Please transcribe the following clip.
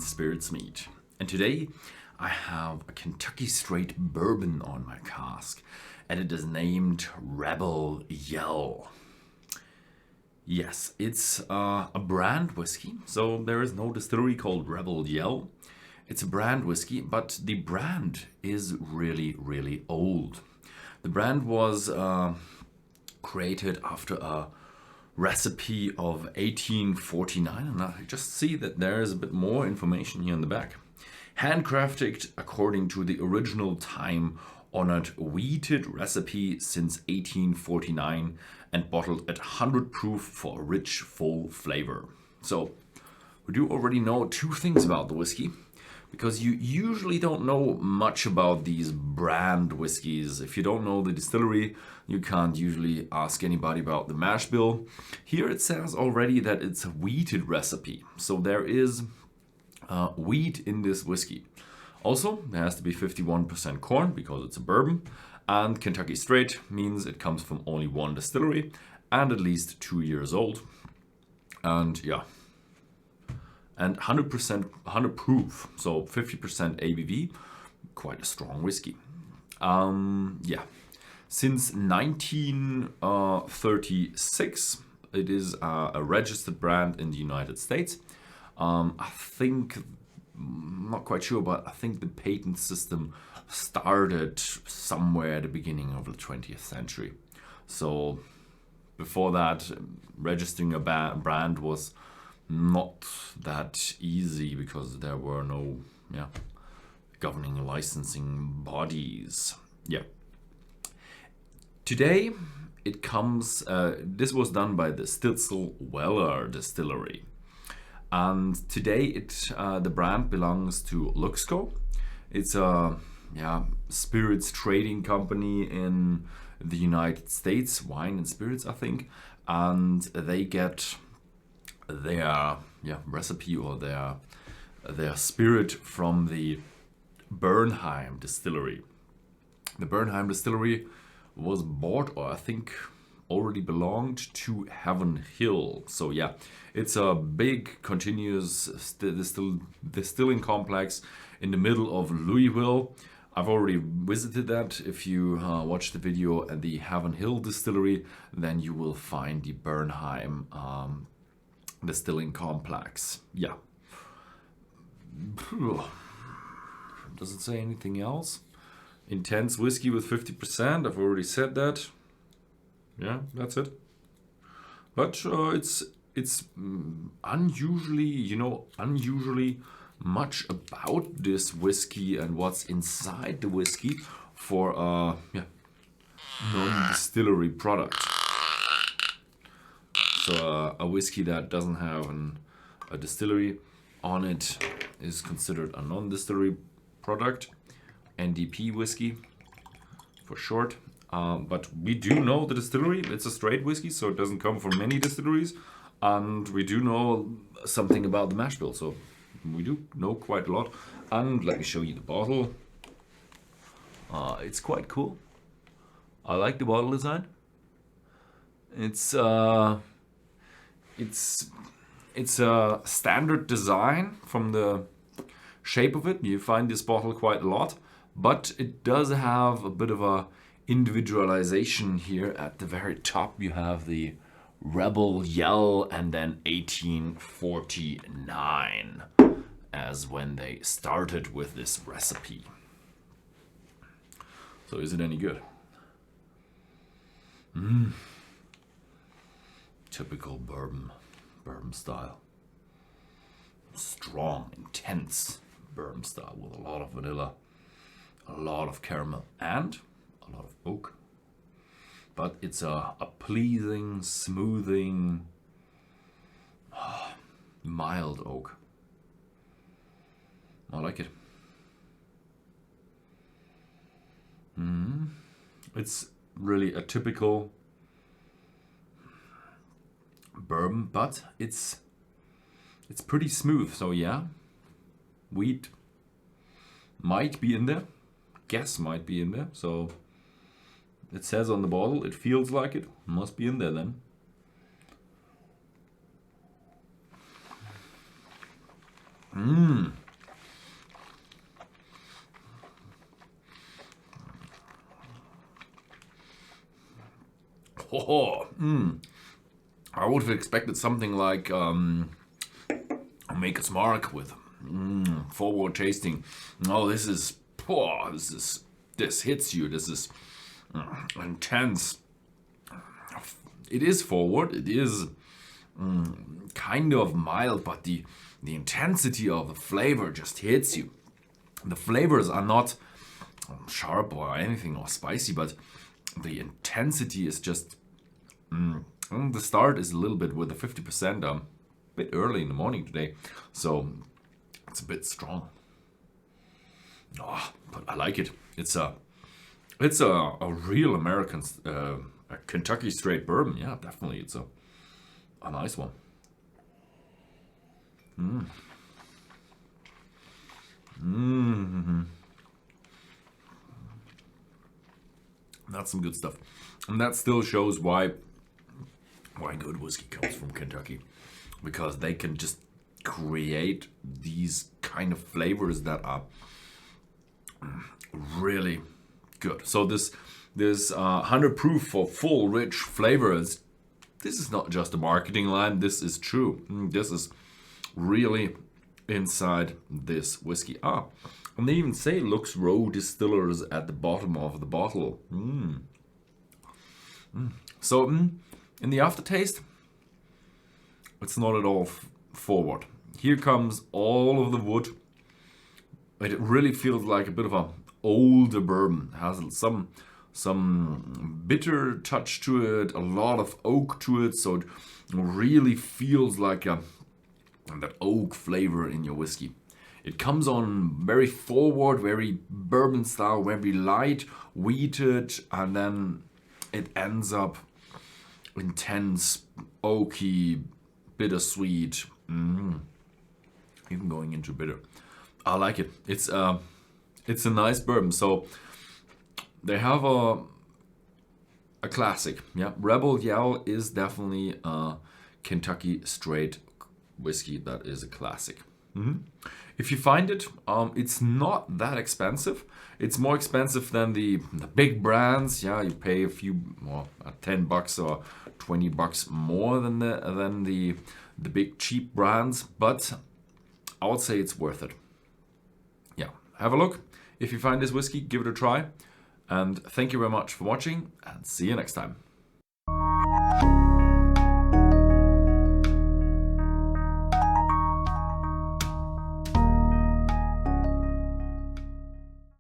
wine spirits meet. And today I have a Kentucky straight bourbon on my cask, and it is named Rebel Yell. Yes, it's a brand whiskey, so there is no distillery called Rebel Yell. It's a brand whiskey, but the brand is really, really old. The brand was created after a recipe of 1849, and I just see that there is a bit more information here in the back. Handcrafted according to the original time-honored wheated recipe since 1849 and bottled at 100 proof for a rich, full flavor. So we do already know two things about the whiskey, because you usually don't know much about these brand whiskeys. If you don't know the distillery, you can't usually ask anybody about the mash bill. Here it says already that it's a wheated recipe, so there is wheat in this whiskey. Also, there has to be 51% corn because it's a bourbon, and Kentucky straight means it comes from only one distillery and at least 2 years old. And yeah, and 100 proof, so 50% ABV, quite a strong whiskey. Yeah, since 1936, it is a registered brand in the United States. I think, I'm not quite sure, but I think the patent system started somewhere at the beginning of the 20th century. So before that, registering a brand was not that easy because there were no governing licensing bodies. Yeah. Today it comes, this was done by the Stitzel-Weller distillery. And today the brand belongs to Luxco. It's a spirits trading company in the United States, wine and spirits, I think. And they get their recipe or their spirit from the Bernheim distillery. The Bernheim distillery was bought, or I think already belonged to Heaven Hill. So yeah, it's a big continuous distilling complex in the middle of Louisville. I've already visited that. If you watch the video at the Heaven Hill distillery, then you will find the Bernheim distilling complex. Yeah. Does it say anything else? Intense whiskey with 50%. I've already said that. Yeah, that's it. But it's unusually much about this whiskey and what's inside the whiskey for a non-distillery product. So a whiskey that doesn't have a distillery on it is considered a non-distillery product, NDP whiskey for short. But we do know the distillery. It's a straight whiskey, so it doesn't come from many distilleries. And we do know something about the mash bill, so we do know quite a lot. And let me show you the bottle. It's quite cool. I like the bottle design. It's a standard design from the shape of it. You find this bottle quite a lot, but it does have a bit of a individualization here. At the very top you have the Rebel Yell and then 1849 as when they started with this recipe. So is it any good? Typical bourbon style. Strong, intense bourbon style with a lot of vanilla, a lot of caramel, and a lot of oak. But it's a pleasing, smoothing, mild oak. I like it. It's really a typical bourbon, but it's pretty smooth. So yeah, wheat might be in there, gas might be in there. So it says on the bottle, it feels like it must be in there then. Oh, I would have expected something like Maker's Mark with forward tasting. Oh, this hits you. This is intense. It is forward. It is kind of mild, but the intensity of the flavor just hits you. The flavors are not sharp or anything or spicy, but the intensity is just. The start is a little bit with the 50%. A bit early in the morning today, so it's a bit strong. Oh, but I like it. It's a real American a Kentucky straight bourbon. Yeah, definitely. It's a nice one. That's some good stuff, and that still shows why good whiskey comes from Kentucky, because they can just create these kind of flavors that are really good. So this 100 proof for full rich flavors, this is not just a marketing line. This is true. This is really inside this whiskey. And they even say Lux Row Distillers at the bottom of the bottle. So in the aftertaste, it's not at all forward. Here comes all of the wood. It really feels like a bit of a older bourbon. It has some bitter touch to it, a lot of oak to it, so it really feels like that oak flavor in your whiskey. It comes on very forward, very bourbon style, very light, wheated, and then it ends up intense, oaky, bittersweet, even going into bitter. I like it. It's a nice bourbon. So they have a classic. Yeah, Rebel Yell is definitely a Kentucky straight whiskey that is a classic. If you find it, it's not that expensive. It's more expensive than the big brands. Yeah, you pay a few more, $10 or $20 more than the big cheap brands, but I would say it's worth it. Yeah, have a look. If you find this whiskey, give it a try. And thank you very much for watching, and see you next time.